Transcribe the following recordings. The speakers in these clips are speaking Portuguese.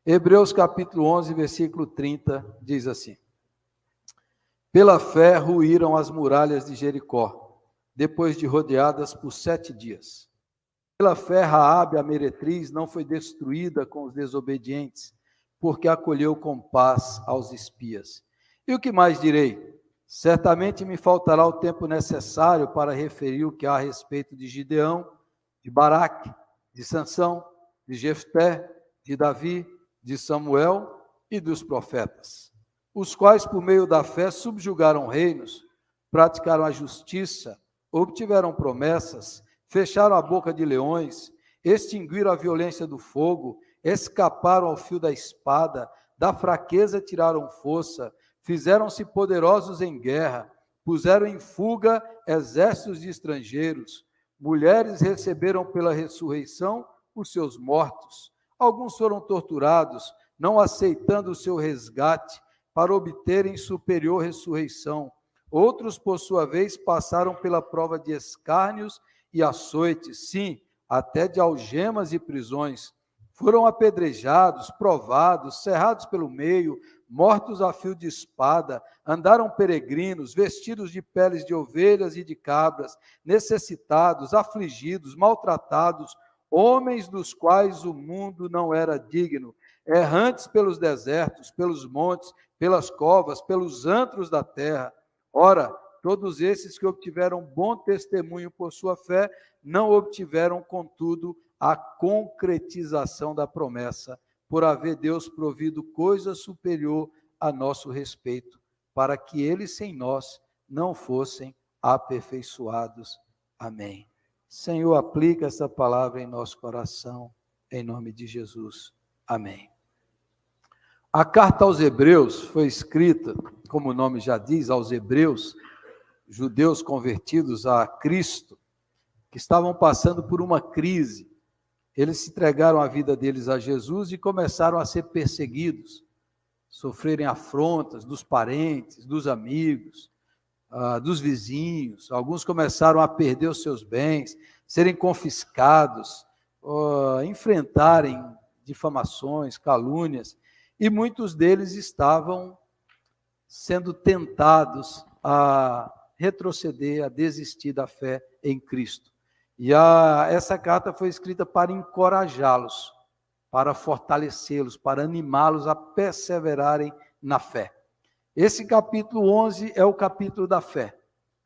Hebreus capítulo 11, versículo 30, diz assim: Pela fé ruíram as muralhas de Jericó, depois de rodeadas por 7 dias. Pela fé Raabe, a meretriz, não foi destruída com os desobedientes, porque acolheu com paz aos espias. E o que mais direi? Certamente me faltará o tempo necessário para referir o que há a respeito de Gideão, de Baraque, de Sansão, de Jefté, de Davi, de Samuel e dos profetas, os quais, por meio da fé, subjugaram reinos, praticaram a justiça, obtiveram promessas, fecharam a boca de leões, extinguiram a violência do fogo, escaparam ao fio da espada, da fraqueza tiraram força, fizeram-se poderosos em guerra, puseram em fuga exércitos de estrangeiros, mulheres receberam pela ressurreição os seus mortos, alguns foram torturados, não aceitando o seu resgate, para obterem superior ressurreição. Outros, por sua vez, passaram pela prova de escárnios e açoites, sim, até de algemas e prisões. Foram apedrejados, provados, cerrados pelo meio, mortos a fio de espada, andaram peregrinos, vestidos de peles de ovelhas e de cabras, necessitados, afligidos, maltratados, homens dos quais o mundo não era digno, errantes pelos desertos, pelos montes, pelas covas, pelos antros da terra. Ora, todos esses que obtiveram bom testemunho por sua fé, não obtiveram, contudo, a concretização da promessa, por haver Deus provido coisa superior a nosso respeito, para que eles sem nós não fossem aperfeiçoados. Amém. Senhor, aplica essa palavra em nosso coração, em nome de Jesus. Amém. A carta aos Hebreus foi escrita, como o nome já diz, aos Hebreus, judeus convertidos a Cristo, que estavam passando por uma crise. Eles se entregaram a vida deles a Jesus e começaram a ser perseguidos, sofrerem afrontas dos parentes, dos amigos, dos vizinhos. Alguns começaram a perder os seus bens, serem confiscados, enfrentarem difamações, calúnias, e muitos deles estavam sendo tentados a retroceder, a desistir da fé em Cristo. E essa carta foi escrita para encorajá-los, para fortalecê-los, para animá-los a perseverarem na fé. Esse capítulo 11 é o capítulo da fé.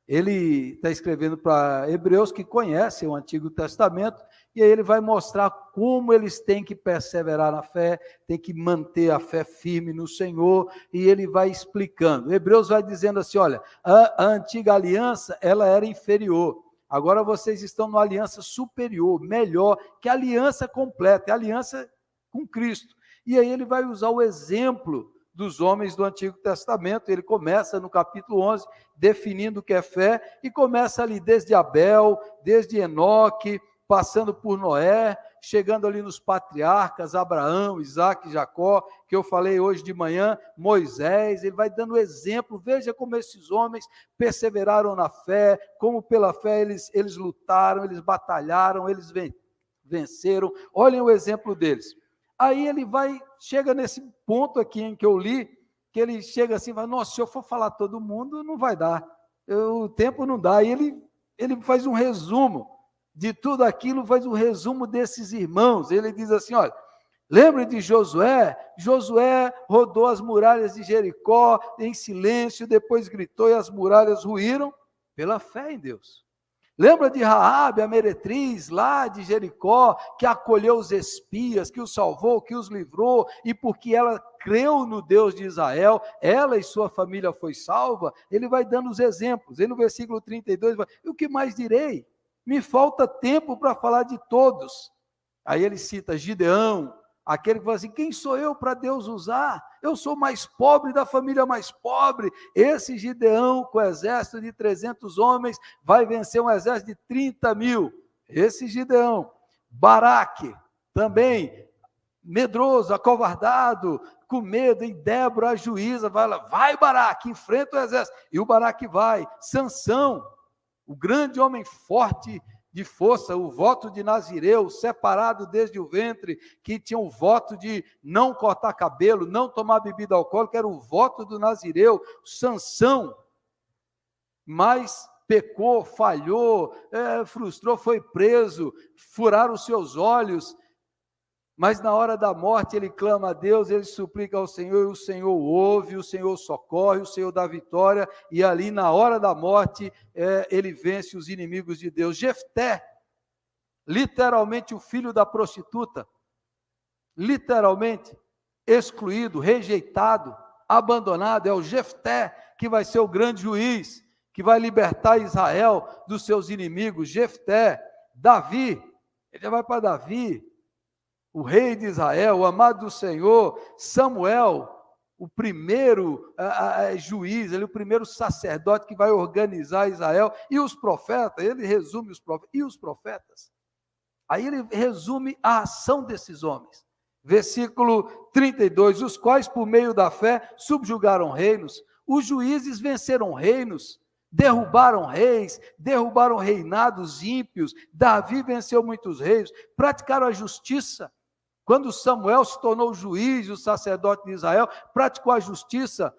Ele está escrevendo para hebreus que conhecem o Antigo Testamento, e aí ele vai mostrar como eles têm que perseverar na fé, têm que manter a fé firme no Senhor, e ele vai explicando. Hebreus vai dizendo assim, olha, a antiga aliança, ela era inferior, agora vocês estão numa aliança superior, melhor, que a aliança completa, a aliança com Cristo. E aí ele vai usar o exemplo dos homens do Antigo Testamento. Ele começa no capítulo 11, definindo o que é fé, e começa ali desde Abel, desde Enoque, passando por Noé, chegando ali nos patriarcas, Abraão, Isaque, Jacó, que eu falei hoje de manhã, Moisés. Ele vai dando exemplo, veja como esses homens perseveraram na fé, como pela fé eles lutaram, eles batalharam, eles venceram. Olhem o exemplo deles. Aí ele chega nesse ponto aqui em que eu li, que ele chega assim, vai, nossa, se eu for falar todo mundo, não vai dar, o tempo não dá. E ele faz um resumo de tudo aquilo, faz um resumo desses irmãos. Ele diz assim, olha, lembre de Josué? Josué rodou as muralhas de Jericó em silêncio, depois gritou e as muralhas ruíram pela fé em Deus. Lembra de Raabe, a meretriz, lá de Jericó, que acolheu os espias, que os salvou, que os livrou, e porque ela creu no Deus de Israel, ela e sua família foi salva. Ele vai dando os exemplos. E no versículo 32, vai, e o que mais direi? Me falta tempo para falar de todos. Aí ele cita Gideão, aquele que fala assim, quem sou eu para Deus usar? Eu sou mais pobre da família mais pobre. Esse Gideão, com exército de 300 homens, vai vencer um exército de 30 mil. Esse Gideão. Baraque, também medroso, acovardado, com medo, e Débora, a juíza, vai Baraque, enfrenta o exército. E o Baraque vai. Sansão, o grande homem forte de força, o voto de Nazireu, separado desde o ventre, que tinha o voto de não cortar cabelo, não tomar bebida alcoólica, era o voto do Nazireu. Sansão, mas pecou, falhou, frustrou, foi preso, furaram os seus olhos, mas na hora da morte ele clama a Deus, ele suplica ao Senhor, e o Senhor ouve, o Senhor socorre, o Senhor dá vitória, e ali na hora da morte, ele vence os inimigos de Deus. Jefté, literalmente o filho da prostituta, literalmente excluído, rejeitado, abandonado, é o Jefté que vai ser o grande juiz, que vai libertar Israel dos seus inimigos. Jefté, Davi, ele já vai para Davi, o rei de Israel, o amado do Senhor. Samuel, o primeiro juiz, ele, o primeiro sacerdote que vai organizar Israel, e os profetas, ele resume os profetas, e os profetas. Aí ele resume a ação desses homens. Versículo 32, os quais por meio da fé subjugaram reinos, os juízes venceram reinos, derrubaram reis, derrubaram reinados ímpios. Davi venceu muitos reis, praticaram a justiça. Quando Samuel se tornou juiz, o sacerdote de Israel, praticou a justiça,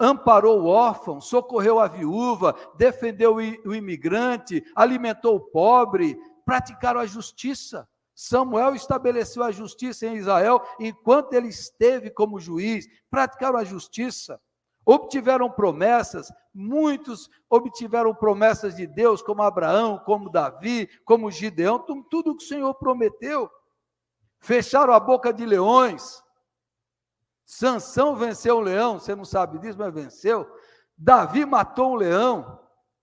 amparou o órfão, socorreu a viúva, defendeu o imigrante, alimentou o pobre, praticaram a justiça. Samuel estabeleceu a justiça em Israel enquanto ele esteve como juiz, praticaram a justiça. Obtiveram promessas, muitos obtiveram promessas de Deus, como Abraão, como Davi, como Gideão, tudo o que o Senhor prometeu. Fecharam a boca de leões. Sansão venceu um leão, você não sabe disso, mas venceu. Davi matou um leão,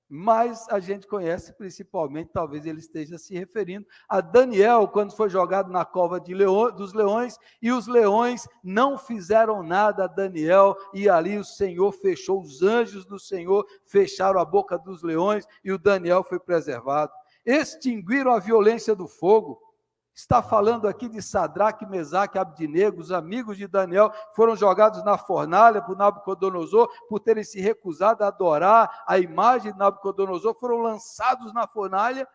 mas a gente conhece principalmente, talvez ele esteja se referindo a Daniel, quando foi jogado na cova dos leões, e os leões não fizeram nada a Daniel, e ali o Senhor fechou, os anjos do Senhor fecharam a boca dos leões, e o Daniel foi preservado. Extinguiram a violência do fogo. Está falando aqui de Sadraque, Mesaque, Abdinego, os amigos de Daniel foram jogados na fornalha por Nabucodonosor, por terem se recusado a adorar a imagem de Nabucodonosor, foram lançados na fornalha,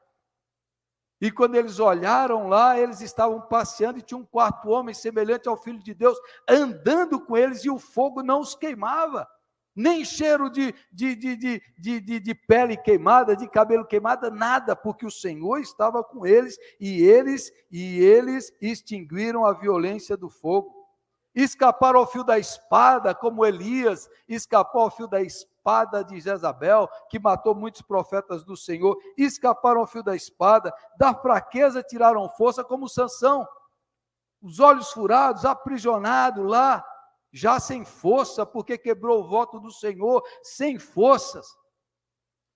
e quando eles olharam lá, eles estavam passeando, e tinha um quarto homem semelhante ao Filho de Deus, andando com eles, e o fogo não os queimava, nem cheiro de pele queimada, de cabelo queimado, nada, porque o Senhor estava com eles, e eles extinguiram a violência do fogo. Escaparam ao fio da espada, como Elias escapou ao fio da espada de Jezabel, que matou muitos profetas do Senhor. Escaparam ao fio da espada, da fraqueza tiraram força, como Sansão, os olhos furados, aprisionado lá, já sem força, porque quebrou o voto do Senhor, sem forças.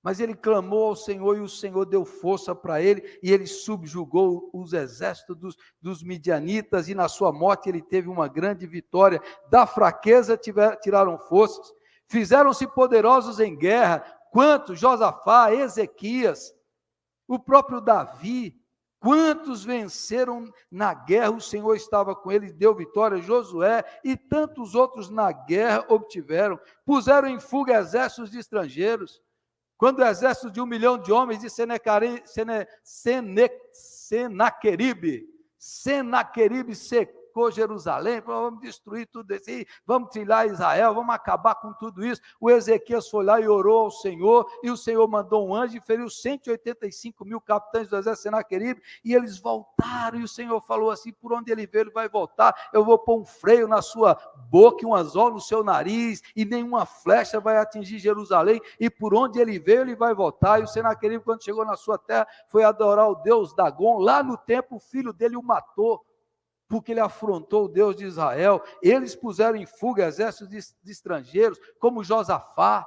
Mas ele clamou ao Senhor, e o Senhor deu força para ele, e ele subjugou os exércitos dos midianitas, e na sua morte ele teve uma grande vitória. Da fraqueza tiraram forças, fizeram-se poderosos em guerra, quanto Josafá, Ezequias, o próprio Davi. Quantos venceram na guerra, o Senhor estava com eles, deu vitória. Josué e tantos outros na guerra obtiveram. Puseram em fuga exércitos de estrangeiros. Quando o exército de 1 milhão de homens de Senaqueribe secou Jerusalém, vamos destruir tudo isso aí, vamos trilhar Israel, vamos acabar com tudo isso. O Ezequias foi lá e orou ao Senhor, e o Senhor mandou um anjo e feriu 185 mil capitães do exército de Senaqueribe, e eles voltaram, e o Senhor falou assim: por onde ele veio, ele vai voltar, eu vou pôr um freio na sua boca e um anzol no seu nariz, e nenhuma flecha vai atingir Jerusalém, e por onde ele veio, ele vai voltar. E o Senaqueribe, quando chegou na sua terra, foi adorar o Deus Dagon. Lá no templo, o filho dele o matou, porque ele afrontou o Deus de Israel. Eles puseram em fuga exércitos de estrangeiros, como Josafá.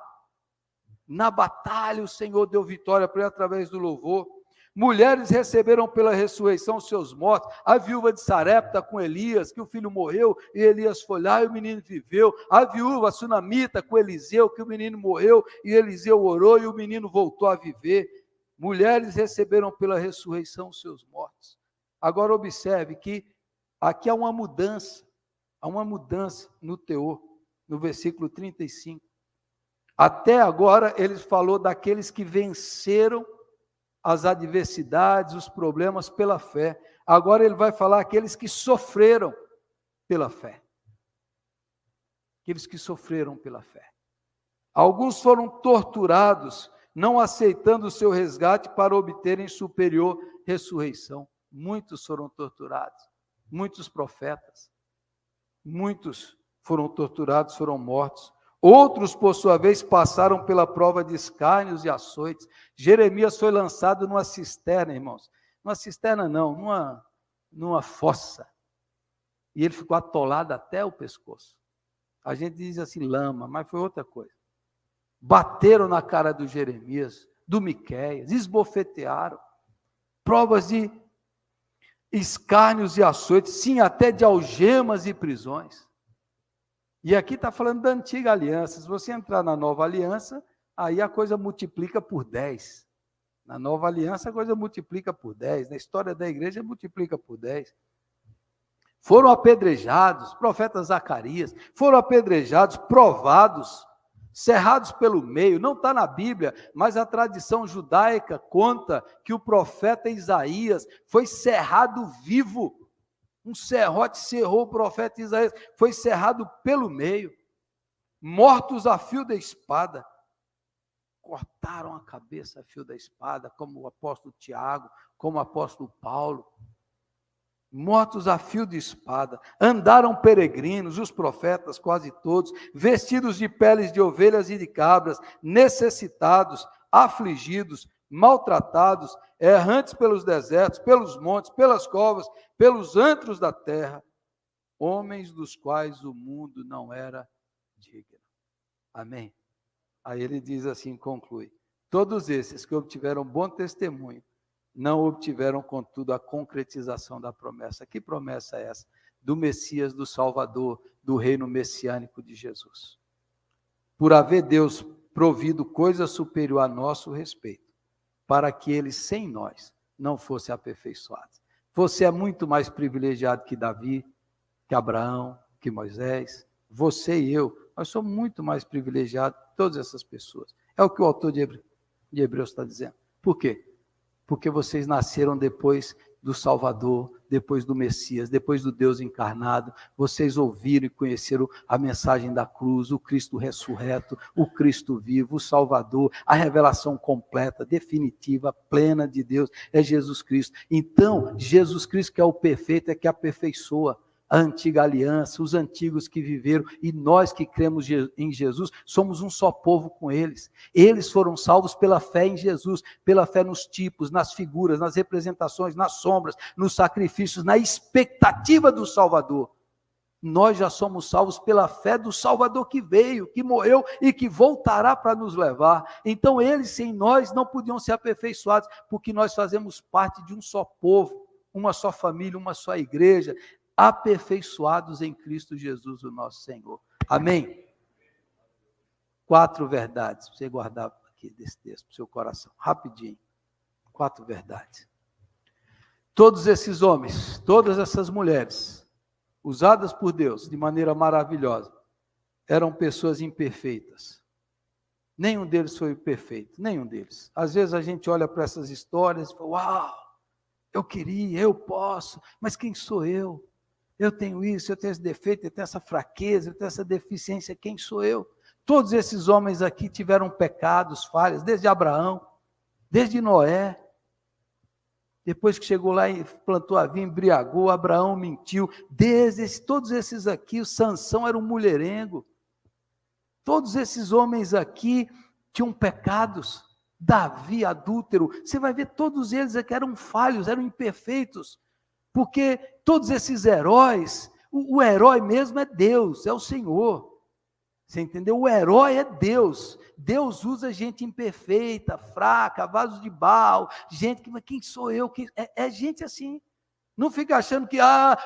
Na batalha o Senhor deu vitória para ele através do louvor. Mulheres receberam pela ressurreição seus mortos. A viúva de Sarepta com Elias, que o filho morreu e Elias foi lá e o menino viveu. A viúva sunamita com Eliseu, que o menino morreu e Eliseu orou e o menino voltou a viver. Mulheres receberam pela ressurreição seus mortos. Agora observe que aqui há uma mudança no teor, no versículo 35. Até agora ele falou daqueles que venceram as adversidades, os problemas pela fé. Agora ele vai falar aqueles que sofreram pela fé. Aqueles que sofreram pela fé. Alguns foram torturados, não aceitando o seu resgate para obterem superior ressurreição. Muitos foram torturados, muitos profetas, muitos foram torturados, foram mortos. Outros, por sua vez, passaram pela prova de escárnios e açoites. Jeremias foi lançado numa cisterna, irmãos. Numa cisterna não, numa fossa. E ele ficou atolado até o pescoço. A gente diz assim, lama, mas foi outra coisa. Bateram na cara do Jeremias, do Miqueias, esbofetearam. Provas de escárnios e açoites, sim, até de algemas e prisões. E aqui está falando da antiga aliança. Se você entrar na nova aliança, aí a coisa multiplica por 10. Na nova aliança, a coisa multiplica por 10. Na história da igreja, multiplica por 10. Foram apedrejados, profeta Zacarias, foram apedrejados, provados, cerrados pelo meio. Não está na Bíblia, mas a tradição judaica conta que o profeta Isaías foi cerrado vivo. Um serrote cerrou o profeta Isaías, foi cerrado pelo meio, mortos a fio da espada, cortaram a cabeça a fio da espada, como o apóstolo Tiago, como o apóstolo Paulo, mortos a fio de espada, andaram peregrinos, os profetas quase todos, vestidos de peles de ovelhas e de cabras, necessitados, afligidos, maltratados, errantes pelos desertos, pelos montes, pelas covas, pelos antros da terra, homens dos quais o mundo não era digno. Amém? Aí ele diz assim, conclui, todos esses que obtiveram bom testemunho, não obtiveram, contudo, a concretização da promessa. Que promessa é essa? Do Messias, do Salvador, do reino messiânico de Jesus. Por haver Deus provido coisa superior a nosso respeito, para que ele, sem nós, não fosse aperfeiçoado. Você é muito mais privilegiado que Davi, que Abraão, que Moisés. Você e eu, nós somos muito mais privilegiados que todas essas pessoas. É o que o autor de Hebreus está dizendo. Por quê? Porque vocês nasceram depois do Salvador, depois do Messias, depois do Deus encarnado. Vocês ouviram e conheceram a mensagem da cruz, o Cristo ressurreto, o Cristo vivo, o Salvador, a revelação completa, definitiva, plena de Deus, é Jesus Cristo. Então, Jesus Cristo, que é o perfeito, é que aperfeiçoa a antiga aliança, os antigos que viveram, e nós que cremos em Jesus, somos um só povo com eles. Eles foram salvos pela fé em Jesus, pela fé nos tipos, nas figuras, nas representações, nas sombras, nos sacrifícios, na expectativa do Salvador. Nós já somos salvos pela fé do Salvador que veio, que morreu e que voltará para nos levar. Então eles sem nós não podiam ser aperfeiçoados, porque nós fazemos parte de um só povo, uma só família, uma só igreja, aperfeiçoados em Cristo Jesus, o nosso Senhor. Amém? 4 verdades, para você guardar aqui desse texto, para o seu coração, rapidinho. 4 verdades. Todos esses homens, todas essas mulheres, usadas por Deus de maneira maravilhosa, eram pessoas imperfeitas. Nenhum deles foi perfeito, nenhum deles. Às vezes a gente olha para essas histórias e fala, uau, eu queria, eu posso, mas quem sou eu? Eu tenho isso, eu tenho esse defeito, eu tenho essa fraqueza, eu tenho essa deficiência, quem sou eu? Todos esses homens aqui tiveram pecados, falhas, desde Abraão, desde Noé. Depois que chegou lá e plantou a vinha, embriagou, Abraão mentiu. Todos esses aqui, o Sansão era um mulherengo. Todos esses homens aqui tinham pecados. Davi, adúltero. Você vai ver, todos eles aqui eram falhos, eram imperfeitos. Porque todos esses heróis, o herói mesmo é Deus, é o Senhor. Você entendeu? O herói é Deus. Deus usa gente imperfeita, fraca, vasos de barro, gente que, mas quem sou eu? É gente assim. Não fica achando que,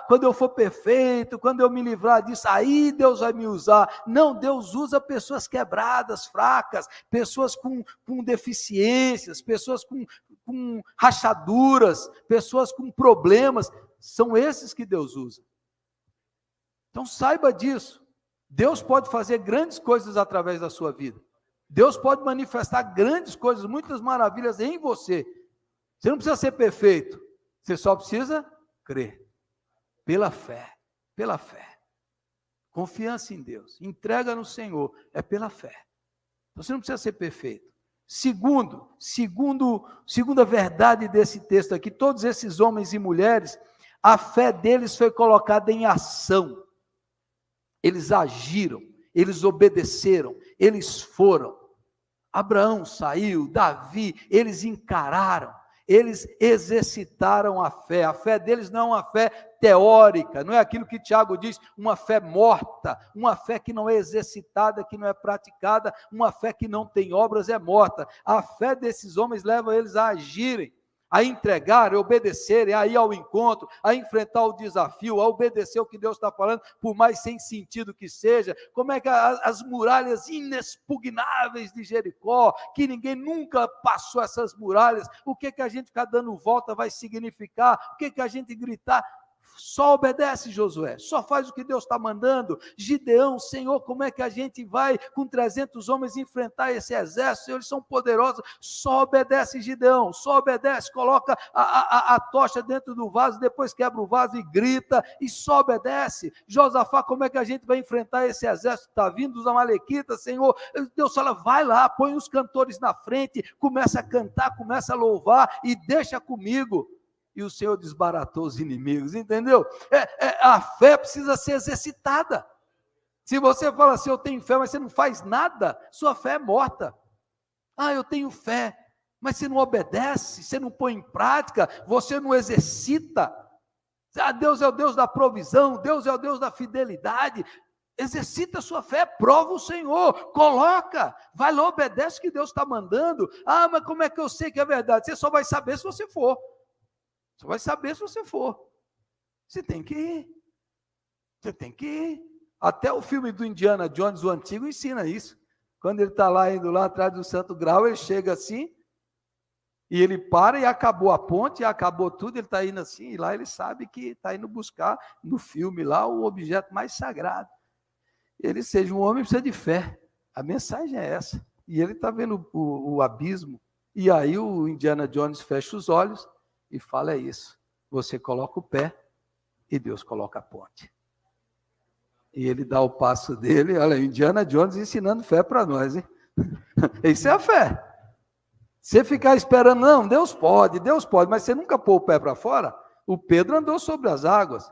quando eu for perfeito, quando eu me livrar disso, aí Deus vai me usar. Não, Deus usa pessoas quebradas, fracas, pessoas com deficiências, pessoas com rachaduras, pessoas com problemas. São esses que Deus usa. Então saiba disso. Deus pode fazer grandes coisas através da sua vida. Deus pode manifestar grandes coisas, muitas maravilhas em você. Você não precisa ser perfeito, você só precisa crer. Pela fé, pela fé. Confiança em Deus, entrega no Senhor, é pela fé. Você não precisa ser perfeito. Segunda verdade desse texto aqui, todos esses homens e mulheres, a fé deles foi colocada em ação. Eles agiram, eles obedeceram, eles foram. Abraão saiu, Davi, eles encararam, eles exercitaram a fé. A fé deles não é uma fé teórica, não é aquilo que Tiago diz, uma fé morta, uma fé que não é exercitada, que não é praticada, uma fé que não tem obras é morta. A fé desses homens leva eles a agirem, a entregar, a obedecerem, a ir ao encontro, a enfrentar o desafio, a obedecer o que Deus está falando, por mais sem sentido que seja. Como é que as muralhas inexpugnáveis de Jericó, que ninguém nunca passou essas muralhas, o que a gente ficar dando volta vai significar? O que a gente gritar? Só obedece, Josué, só faz o que Deus está mandando. Gideão, Senhor, como é que a gente vai com 300 homens enfrentar esse exército? Eles são poderosos. Só obedece, Gideão, só obedece, coloca a tocha dentro do vaso, depois quebra o vaso e grita, e só obedece. Josafá, como é que a gente vai enfrentar esse exército que está vindo, os amalequitas? Senhor, Deus fala, vai lá, põe os cantores na frente, começa a cantar, começa a louvar, e deixa comigo. E o Senhor desbaratou os inimigos, entendeu? A fé precisa ser exercitada. Se você fala assim, eu tenho fé, mas você não faz nada, sua fé é morta. Eu tenho fé, mas você não obedece, você não põe em prática, você não exercita. Deus é o Deus da provisão, Deus é o Deus da fidelidade. Exercita a sua fé, prova o Senhor, coloca, vai lá, obedece o que Deus está mandando. Mas como é que eu sei que é verdade? Você só vai saber se você for. Você vai saber se você for. Você tem que ir. Você tem que ir. Até o filme do Indiana Jones, o antigo, ensina isso. Quando ele está lá, indo lá atrás do Santo Graal, ele chega assim, e ele para, e acabou a ponte, acabou tudo, ele está indo assim, e lá ele sabe que está indo buscar, no filme lá, o objeto mais sagrado. Ele seja um homem, precisa de fé. A mensagem é essa. E ele está vendo o abismo, e aí o Indiana Jones fecha os olhos, e fala isso, você coloca o pé e Deus coloca a ponte. E ele dá o passo dele, olha, Indiana Jones ensinando fé para nós, hein? Isso é a fé. Você ficar esperando, não, Deus pode, mas você nunca pôs o pé para fora. O Pedro andou sobre as águas,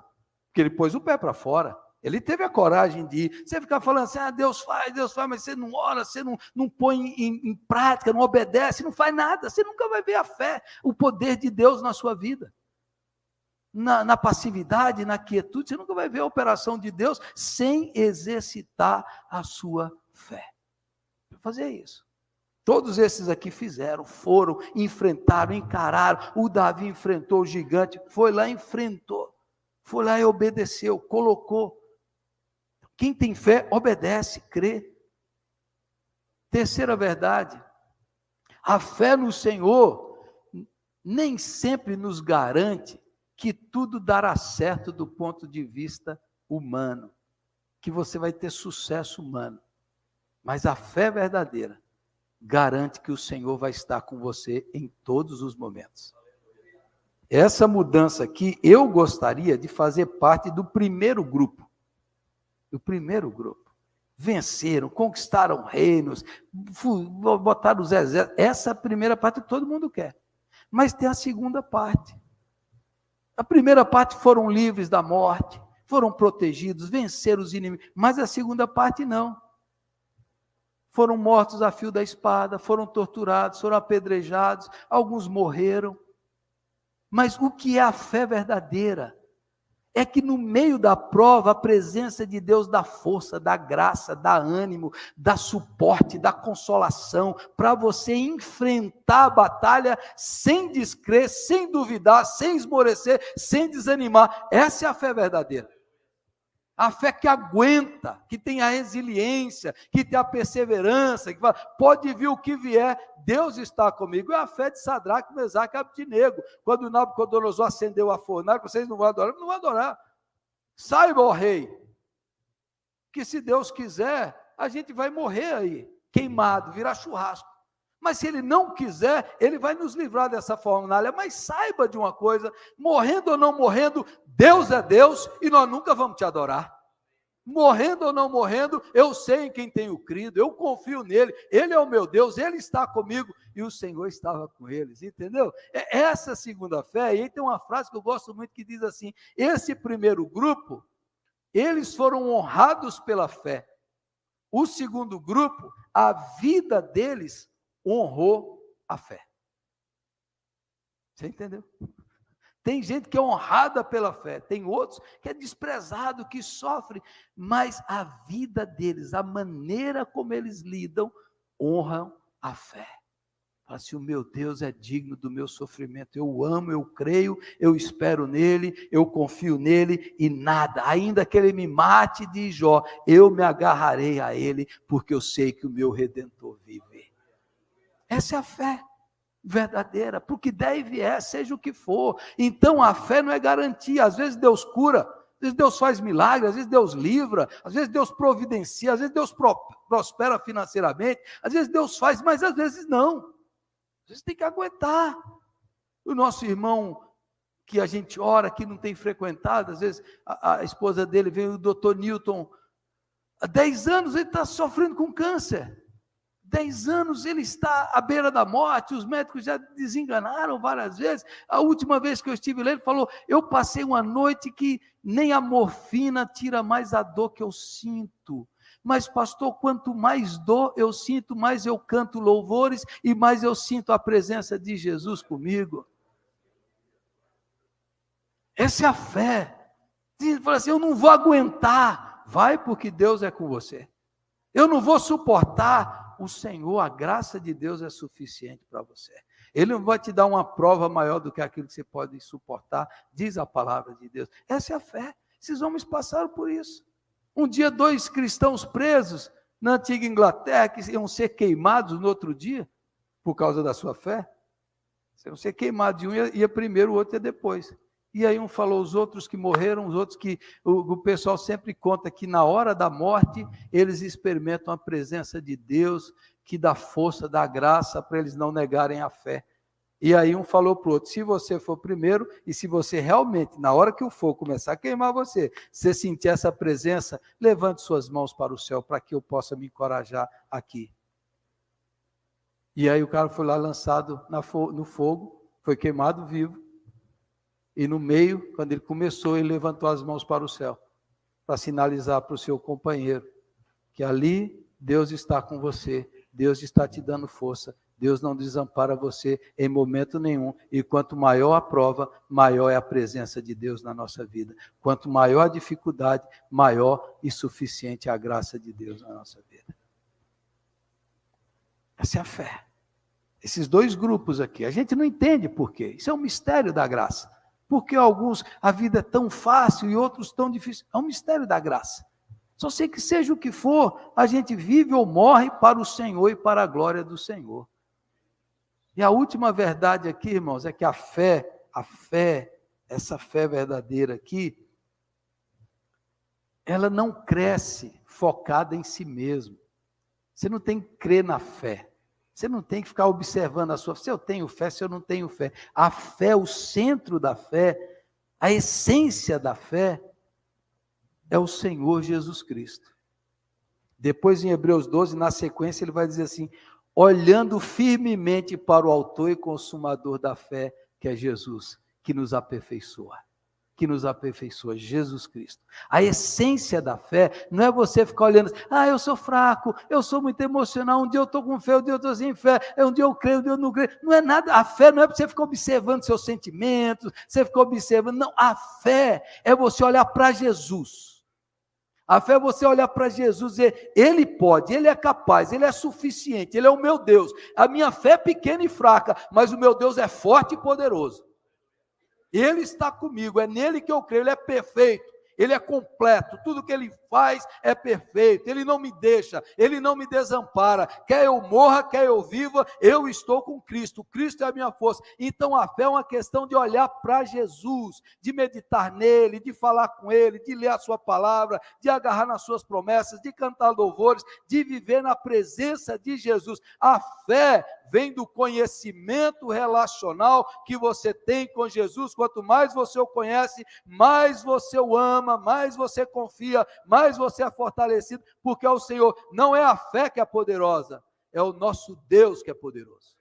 porque ele pôs o pé para fora. Ele teve a coragem de ir. Você ficar falando assim, Deus faz, mas você não ora, você não põe em prática, não obedece, não faz nada. Você nunca vai ver a fé, o poder de Deus na sua vida. Na passividade, na quietude, você nunca vai ver a operação de Deus sem exercitar a sua fé. Para fazer isso. Todos esses aqui fizeram, foram, enfrentaram, encararam. O Davi enfrentou o gigante, foi lá e enfrentou. Foi lá e obedeceu, colocou. Quem tem fé, obedece, crê. Terceira verdade, a fé no Senhor nem sempre nos garante que tudo dará certo do ponto de vista humano, que você vai ter sucesso humano. Mas a fé verdadeira garante que o Senhor vai estar com você em todos os momentos. Essa mudança aqui, eu gostaria de fazer parte do primeiro grupo. Venceram, conquistaram reinos, botaram os exércitos. Essa primeira parte todo mundo quer. Mas tem a segunda parte. A primeira parte foram livres da morte, foram protegidos, venceram os inimigos. Mas a segunda parte não. Foram mortos a fio da espada, foram torturados, foram apedrejados, alguns morreram. Mas o que é a fé verdadeira? É que no meio da prova, a presença de Deus dá força, dá graça, dá ânimo, dá suporte, dá consolação, para você enfrentar a batalha sem descrer, sem duvidar, sem esmorecer, sem desanimar. Essa é a fé verdadeira. A fé que aguenta, que tem a resiliência, que tem a perseverança, que fala, pode vir o que vier, Deus está comigo. É a fé de Sadraque, Mesaque e Abdinego. Quando Nabucodonosor acendeu a fornalha, vocês não vão adorar? Não vão adorar. Saiba, ó rei, que se Deus quiser, a gente vai morrer aí, queimado, virar churrasco. Mas se ele não quiser, ele vai nos livrar dessa fornalha. Mas saiba de uma coisa, morrendo ou não morrendo, Deus é Deus e nós nunca vamos te adorar. Morrendo ou não morrendo, eu sei em quem tenho crido, eu confio nele, ele é o meu Deus, ele está comigo e o Senhor estava com eles, entendeu? É essa segunda fé. E aí tem uma frase que eu gosto muito que diz assim: esse primeiro grupo, eles foram honrados pela fé. O segundo grupo, a vida deles honrou a fé. Você entendeu? Tem gente que é honrada pela fé, tem outros que é desprezado, que sofre, mas a vida deles, a maneira como eles lidam, honram a fé. Fala assim: o meu Deus é digno do meu sofrimento, eu amo, eu creio, eu espero nele, eu confio nele, e nada, ainda que ele me mate, diz Jó, eu me agarrarei a ele, porque eu sei que o meu Redentor vive. Essa é a fé verdadeira, para o que der e vier, seja o que for. Então a fé não é garantia. Às vezes Deus cura, às vezes Deus faz milagre, às vezes Deus livra, às vezes Deus providencia, às vezes Deus prospera financeiramente, às vezes Deus faz, mas às vezes não. Às vezes tem que aguentar. O nosso irmão que a gente ora, que não tem frequentado, às vezes a esposa dele veio, o doutor Newton, há 10 anos ele está sofrendo com câncer. 10 anos ele está à beira da morte, os médicos já desenganaram várias vezes. A última vez que eu estive lá, ele falou: eu passei uma noite que nem a morfina tira mais a dor que eu sinto. Mas pastor, quanto mais dor eu sinto, mais eu canto louvores e mais eu sinto a presença de Jesus comigo. Essa é a fé. Ele fala assim: eu não vou aguentar. Vai, porque Deus é com você. Eu não vou suportar. O Senhor, a graça de Deus é suficiente para você. Ele não vai te dar uma prova maior do que aquilo que você pode suportar, diz a palavra de Deus. Essa é a fé. Esses homens passaram por isso. Um dia, 2 cristãos presos na antiga Inglaterra, que iam ser queimados no outro dia, por causa da sua fé. Iam ser queimados, um ia primeiro, o outro ia depois. E aí um falou, os outros que morreram, os outros que, o pessoal sempre conta que na hora da morte, eles experimentam a presença de Deus, que dá força, dá graça, para eles não negarem a fé. E aí um falou para o outro: se você for primeiro, e se você realmente, na hora que o fogo começar a queimar você sentir essa presença, levante suas mãos para o céu, para que eu possa me encorajar aqui. E aí o cara foi lá lançado no fogo, foi queimado vivo. E no meio, quando ele começou, ele levantou as mãos para o céu, para sinalizar para o seu companheiro, que ali Deus está com você, Deus está te dando força, Deus não desampara você em momento nenhum, e quanto maior a prova, maior é a presença de Deus na nossa vida. Quanto maior a dificuldade, maior e suficiente é a graça de Deus na nossa vida. Essa é a fé. Esses 2 grupos aqui, a gente não entende por quê, isso é um mistério da graça. Porque alguns, a vida é tão fácil e outros tão difícil. É um mistério da graça. Só sei que seja o que for, a gente vive ou morre para o Senhor e para a glória do Senhor. E a última verdade aqui, irmãos, é que a fé, essa fé verdadeira aqui, ela não cresce focada em si mesmo. Você não tem que crer na fé. Você não tem que ficar observando a sua fé, se eu tenho fé, se eu não tenho fé. A fé, o centro da fé, a essência da fé, é o Senhor Jesus Cristo. Depois em Hebreus 12, na sequência, ele vai dizer assim: olhando firmemente para o autor e consumador da fé, que é Jesus, que nos aperfeiçoa. Jesus Cristo. A essência da fé não é você ficar olhando, eu sou fraco, eu sou muito emocional, um dia eu estou com fé, um dia eu estou sem fé, um dia eu creio, um dia eu não creio. Não é nada, a fé não é para você ficar observando seus sentimentos, você ficar observando, não, a fé é você olhar para Jesus. A fé é você olhar para Jesus e dizer: Ele pode, Ele é capaz, Ele é suficiente, Ele é o meu Deus. A minha fé é pequena e fraca, mas o meu Deus é forte e poderoso. Ele está comigo, é nele que eu creio, ele é perfeito, Ele é completo, tudo que Ele faz é perfeito, Ele não me deixa, Ele não me desampara, quer eu morra, quer eu viva, eu estou com Cristo, Cristo é a minha força. Então a fé é uma questão de olhar para Jesus, de meditar nele, de falar com Ele, de ler a sua palavra, de agarrar nas suas promessas, de cantar louvores, de viver na presença de Jesus. A fé vem do conhecimento relacional que você tem com Jesus. Quanto mais você o conhece, mais você o ama, mais você confia, mais você é fortalecido, porque é o Senhor. Não é a fé que é poderosa, é o nosso Deus que é poderoso.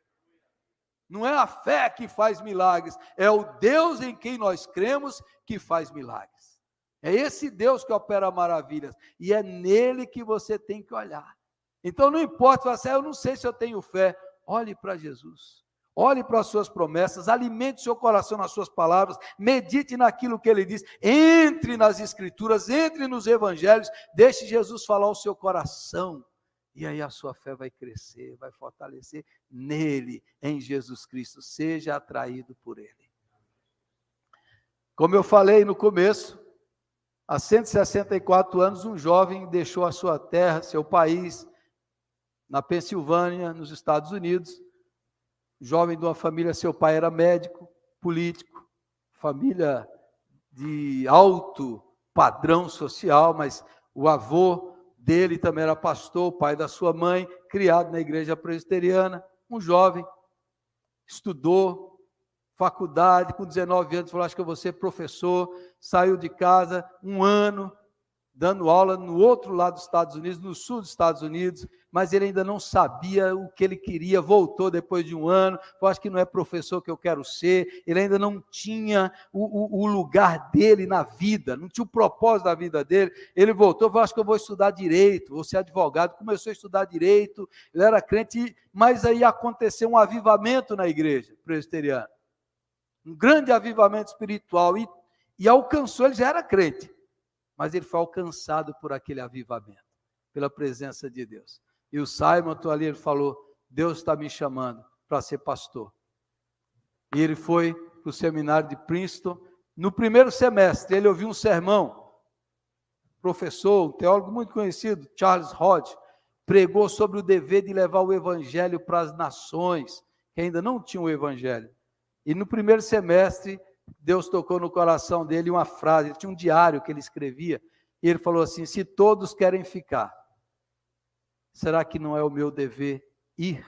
Não é a fé que faz milagres, é o Deus em quem nós cremos que faz milagres. É esse Deus que opera maravilhas, e é nele que você tem que olhar. Então não importa, você, eu não sei se eu tenho fé. Olhe para Jesus, olhe para as suas promessas, alimente seu coração nas suas palavras, medite naquilo que Ele diz, entre nas Escrituras, entre nos Evangelhos, deixe Jesus falar ao seu coração, e aí a sua fé vai crescer, vai fortalecer nele, em Jesus Cristo, seja atraído por Ele. Como eu falei no começo, há 164 anos, um jovem deixou a sua terra, seu país, na Pensilvânia, nos Estados Unidos, jovem de uma família, seu pai era médico, político, família de alto padrão social, mas o avô dele também era pastor, o pai da sua mãe, criado na igreja presbiteriana, um jovem, estudou, faculdade, com 19 anos, falou, acho que eu vou ser professor, saiu de casa, um ano, dando aula no outro lado dos Estados Unidos, no sul dos Estados Unidos, mas ele ainda não sabia o que ele queria, voltou depois de um ano, eu acho que não é professor que eu quero ser, ele ainda não tinha o lugar dele na vida, não tinha o propósito da vida dele, ele voltou, falou, acho que eu vou estudar direito, vou ser advogado, começou a estudar direito, ele era crente, mas aí aconteceu um avivamento na igreja presbiteriana, um grande avivamento espiritual, e alcançou, ele já era crente, mas ele foi alcançado por aquele avivamento, pela presença de Deus. E o Simon ali, ele falou, Deus está me chamando para ser pastor. E ele foi para o seminário de Princeton. No primeiro semestre, ele ouviu um sermão, professor, um teólogo muito conhecido, Charles Hodge, pregou sobre o dever de levar o evangelho para as nações, que ainda não tinham o evangelho. E no primeiro semestre, Deus tocou no coração dele uma frase, ele tinha um diário que ele escrevia, e ele falou assim, se todos querem ficar, será que não é o meu dever ir?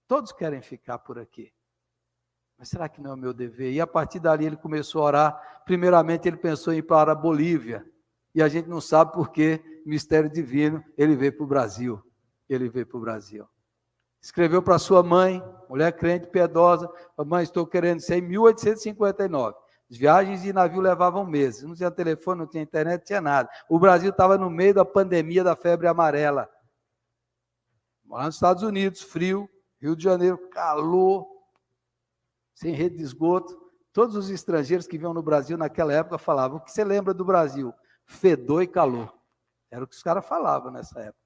Todos querem ficar por aqui, mas será que não é o meu dever? E a partir dali ele começou a orar, primeiramente ele pensou em ir para a Bolívia, e a gente não sabe por que, mistério divino, ele veio para o Brasil, Escreveu para sua mãe, mulher crente, piedosa, mãe, estou querendo ser em 1859. As viagens de navio levavam meses, não tinha telefone, não tinha internet, não tinha nada. O Brasil estava no meio da pandemia da febre amarela. Lá nos Estados Unidos, frio, Rio de Janeiro, calor, sem rede de esgoto. Todos os estrangeiros que vinham no Brasil naquela época falavam, o que você lembra do Brasil? Fedor e calor. Era o que os caras falavam nessa época.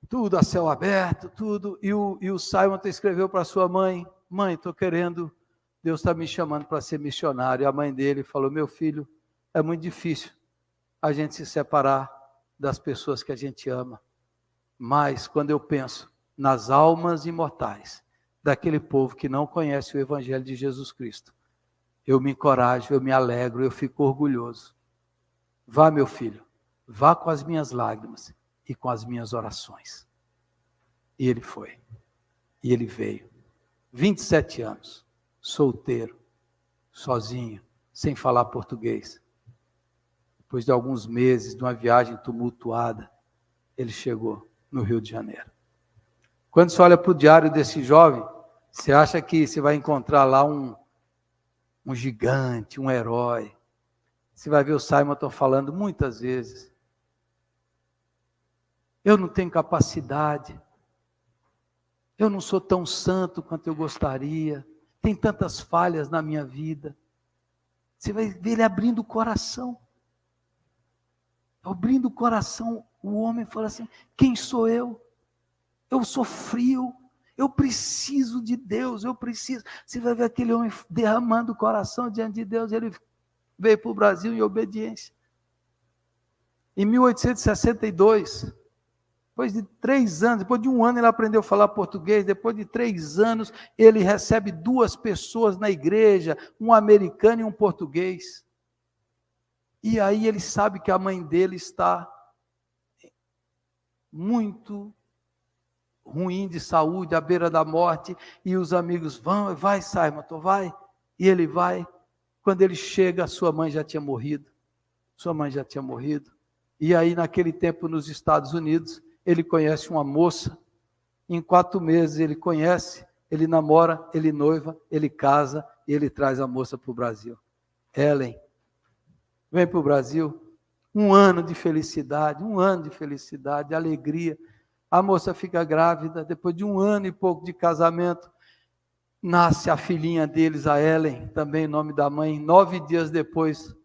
Tudo a céu aberto, tudo, e o Simon escreveu para sua mãe, estou querendo, Deus está me chamando para ser missionário, e a mãe dele falou, meu filho, é muito difícil a gente se separar das pessoas que a gente ama, mas quando eu penso nas almas imortais, daquele povo que não conhece o Evangelho de Jesus Cristo, eu me encorajo, eu me alegro, eu fico orgulhoso. Vá, meu filho, vá com as minhas lágrimas, e com as minhas orações. E ele foi. E ele veio. 27 anos, solteiro, sozinho, sem falar português. Depois de alguns meses, de uma viagem tumultuada, ele chegou no Rio de Janeiro. Quando você olha para o diário desse jovem, você acha que você vai encontrar lá um gigante, um herói. Você vai ver o Simon falando muitas vezes, eu não tenho capacidade, eu não sou tão santo quanto eu gostaria, tem tantas falhas na minha vida. Você vai ver ele abrindo o coração. Abrindo o coração, o homem fala assim, quem sou eu? Eu sou frio, eu preciso de Deus, eu preciso. Você vai ver aquele homem derramando o coração diante de Deus, ele Veio para o Brasil em obediência. Em 1862, depois de 3 anos, depois de 1 ano ele aprendeu a falar português, depois de 3 anos ele recebe 2 pessoas na igreja, um americano e um português. E aí ele sabe que a mãe dele está muito ruim de saúde, à beira da morte, e os amigos vão, vai Simon, vai, e ele vai. Quando ele chega, sua mãe já tinha morrido, e aí naquele tempo nos Estados Unidos, ele conhece uma moça, em 4 meses ele conhece, ele namora, ele noiva, ele casa, e ele traz a moça para o Brasil. Ellen, vem para o Brasil, 1 ano de felicidade, alegria. A moça fica grávida, depois de 1 ano e pouco de casamento, nasce a filhinha deles, a Ellen, também nome da mãe. 9 dias depois,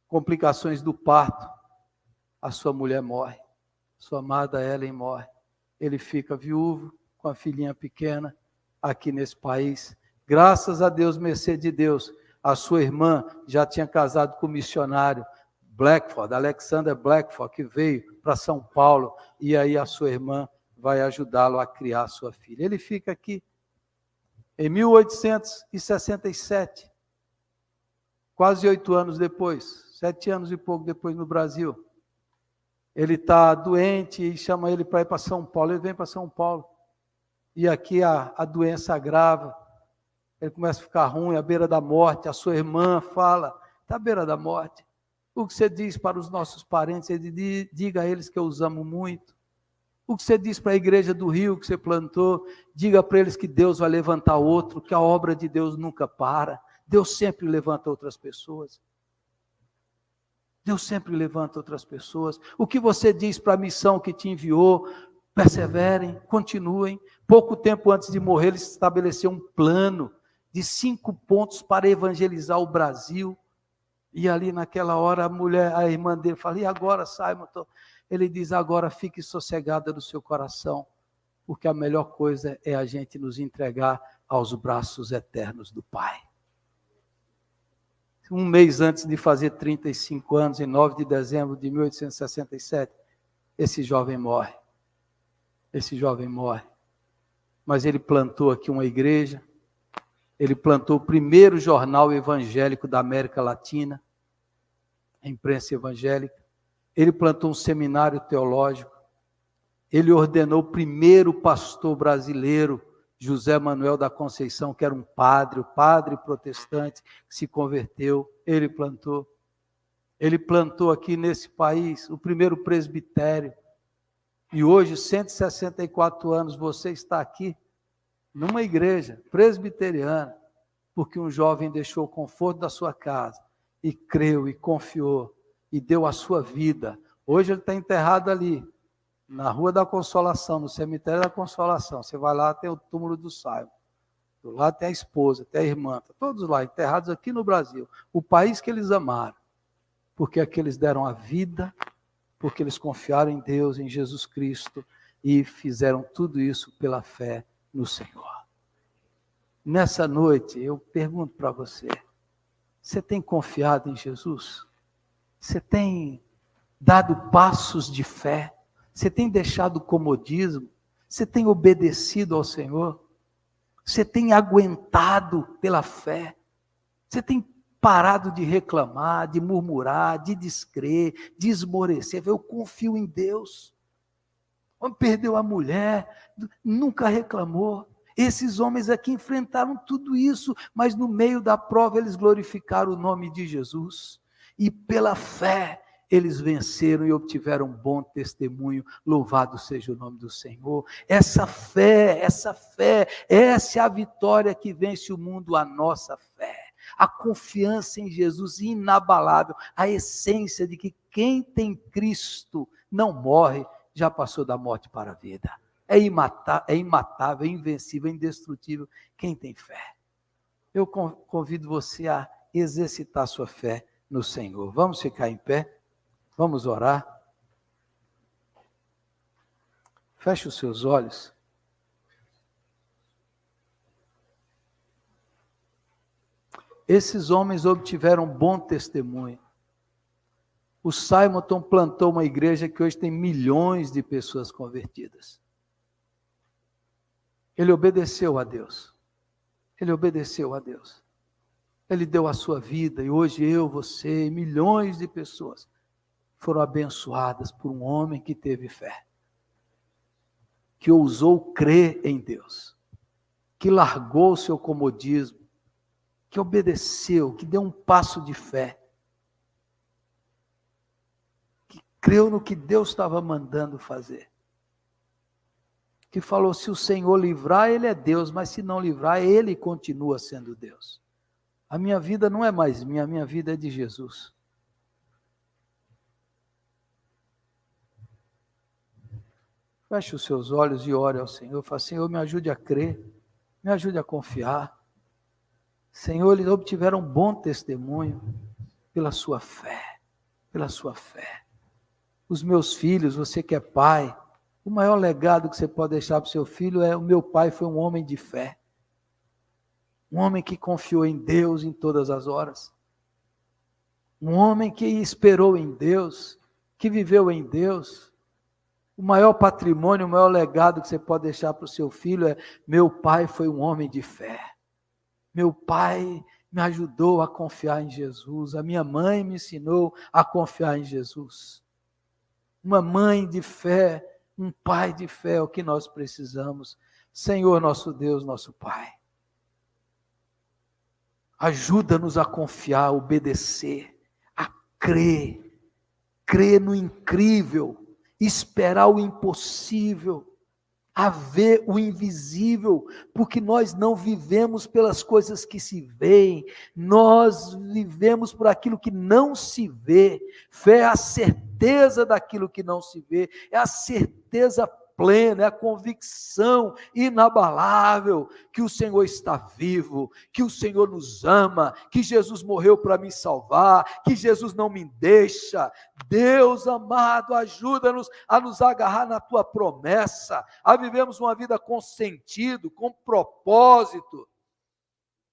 complicações do parto, a sua mulher morre, sua amada Ellen morre. Ele fica viúvo, com a filhinha pequena, aqui nesse país. Graças a Deus, mercê de Deus, a sua irmã já tinha casado com o missionário Blackford, Alexander Blackford, que veio para São Paulo, e aí a sua irmã vai ajudá-lo a criar a sua filha. Ele fica aqui. Em 1867, quase 8 anos depois, 7 anos e pouco depois no Brasil, ele está doente e chama ele para ir para São Paulo. Ele vem para São Paulo, e aqui a doença agrava, ele começa a ficar ruim, à beira da morte. A sua irmã fala, está à beira da morte. O que você diz para os nossos parentes? Ele diga a eles que eu os amo muito. O que você diz para a igreja do Rio que você plantou? Diga para eles que Deus vai levantar outro, que a obra de Deus nunca para. Deus sempre levanta outras pessoas. O que você diz para a missão que te enviou? Perseverem, continuem. Pouco tempo antes de morrer, ele estabeleceu um plano de 5 pontos para evangelizar o Brasil. E ali naquela hora a irmã dele fala, e agora, Simon? Ele diz, agora fique sossegada do seu coração, porque a melhor coisa é a gente nos entregar aos braços eternos do Pai. 1 mês antes de fazer 35 anos, em 9 de dezembro de 1867, esse jovem morre. Mas ele plantou aqui uma igreja, ele plantou o primeiro jornal evangélico da América Latina, a imprensa evangélica. Ele plantou um seminário teológico. Ele ordenou o primeiro pastor brasileiro, José Manuel da Conceição, que era um padre, o padre protestante, que se converteu. Ele plantou. Ele plantou aqui nesse país o primeiro presbitério. E hoje, 164 anos, você está aqui numa igreja presbiteriana, porque um jovem deixou o conforto da sua casa e creu e confiou e deu a sua vida. Hoje ele está enterrado ali, na Rua da Consolação, no cemitério da Consolação. Você vai lá, tem o túmulo do Simon. Do lado tem a esposa, tem a irmã, tá todos lá, enterrados aqui no Brasil. O país que eles amaram, porque aqui eles deram a vida, porque eles confiaram em Deus, em Jesus Cristo, e fizeram tudo isso pela fé no Senhor. Nessa noite, eu pergunto para você, você tem confiado em Jesus? Você tem dado passos de fé? Você tem deixado o comodismo? Você tem obedecido ao Senhor? Você tem aguentado pela fé? Você tem parado de reclamar, de murmurar, de descrer, de esmorecer? Eu confio em Deus. Homem perdeu a mulher, nunca reclamou. Esses homens aqui enfrentaram tudo isso, mas no meio da prova eles glorificaram o nome de Jesus. E pela fé eles venceram e obtiveram um bom testemunho. Louvado seja o nome do Senhor. Essa fé, essa é a vitória que vence o mundo, a nossa fé. A confiança em Jesus inabalável, a essência de que quem tem Cristo não morre, já passou da morte para a vida. É imatável, é invencível, é indestrutível quem tem fé. Eu convido você a exercitar sua fé no Senhor. Vamos ficar em pé? Vamos orar? Feche os seus olhos. Esses homens obtiveram bom testemunho. O Simonton plantou uma igreja que hoje tem milhões de pessoas convertidas. Ele obedeceu a Deus. Ele obedeceu a Deus. Ele deu a sua vida e hoje eu, você, milhões de pessoas foram abençoadas por um homem que teve fé, que ousou crer em Deus, que largou o seu comodismo, que obedeceu, que deu um passo de fé, que creu no que Deus estava mandando fazer, que falou, se o Senhor livrar, Ele é Deus, mas se não livrar, Ele continua sendo Deus. A minha vida não é mais minha, a minha vida é de Jesus. Feche os seus olhos e ore ao Senhor. Fala, Senhor, me ajude a crer, me ajude a confiar. Senhor, eles obtiveram um bom testemunho pela sua fé, pela sua fé. Os meus filhos, você que é pai, o maior legado que você pode deixar para o seu filho é: o meu pai foi um homem de fé. Um homem que confiou em Deus em todas as horas. Um homem que esperou em Deus, que viveu em Deus. O maior patrimônio, o maior legado que você pode deixar para o seu filho é: meu pai foi um homem de fé. Meu pai me ajudou a confiar em Jesus. A minha mãe me ensinou a confiar em Jesus. Uma mãe de fé, um pai de fé é o que nós precisamos. Senhor, nosso Deus, nosso Pai. Ajuda-nos a confiar, a obedecer, a crer. Crer no incrível, esperar o impossível, a ver o invisível, porque nós não vivemos pelas coisas que se veem, nós vivemos por aquilo que não se vê. Fé é a certeza daquilo que não se vê, é a certeza plena, é a convicção inabalável que o Senhor está vivo, que o Senhor nos ama, que Jesus morreu para me salvar, que Jesus não me deixa. Deus amado, ajuda-nos a nos agarrar na tua promessa, a vivermos uma vida com sentido, com propósito,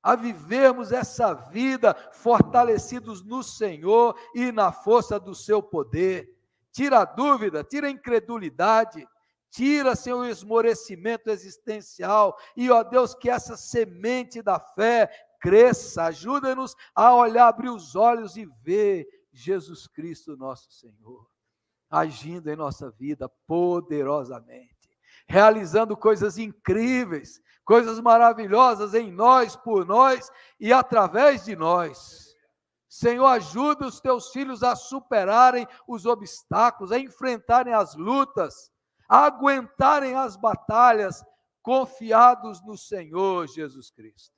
a vivermos essa vida fortalecidos no Senhor e na força do seu poder. Tira a dúvida, tira a incredulidade, tira, Senhor, o esmorecimento existencial, e, ó Deus, que essa semente da fé cresça. Ajuda-nos a olhar, abrir os olhos e ver Jesus Cristo, nosso Senhor, agindo em nossa vida poderosamente, realizando coisas incríveis, coisas maravilhosas em nós, por nós e através de nós. Senhor, ajuda os teus filhos a superarem os obstáculos, a enfrentarem as lutas, a aguentarem as batalhas, confiados no Senhor Jesus Cristo.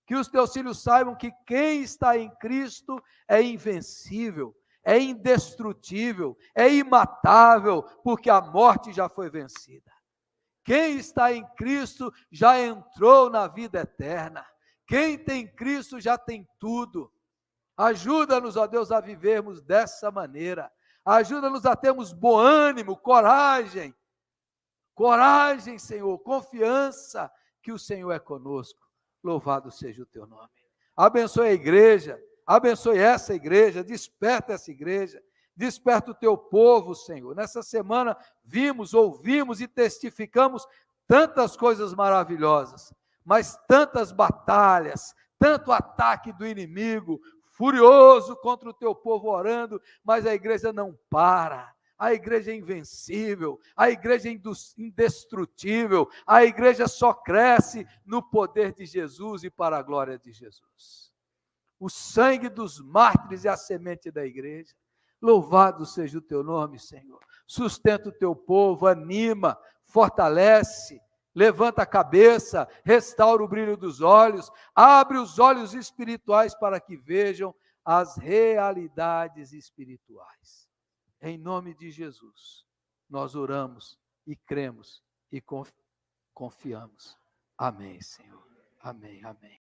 Que os teus filhos saibam que quem está em Cristo é invencível, é indestrutível, é imatável, porque a morte já foi vencida. Quem está em Cristo já entrou na vida eterna. Quem tem Cristo já tem tudo. Ajuda-nos, ó Deus, a vivermos dessa maneira. Ajuda-nos a termos bom ânimo, coragem. Coragem, Senhor, confiança que o Senhor é conosco. Louvado seja o teu nome. Abençoe a igreja, abençoe essa igreja, desperta essa igreja, desperta o teu povo, Senhor. Nessa semana vimos, ouvimos e testificamos tantas coisas maravilhosas, mas tantas batalhas, tanto ataque do inimigo, furioso contra o teu povo orando, mas a igreja não para. A igreja é invencível, a igreja é indestrutível, a igreja só cresce no poder de Jesus e para a glória de Jesus. O sangue dos mártires é a semente da igreja. Louvado seja o teu nome, Senhor. Sustenta o teu povo, anima, fortalece, levanta a cabeça, restaura o brilho dos olhos, abre os olhos espirituais para que vejam as realidades espirituais. Em nome de Jesus, nós oramos e cremos e confiamos. Amém, Senhor. Amém, amém.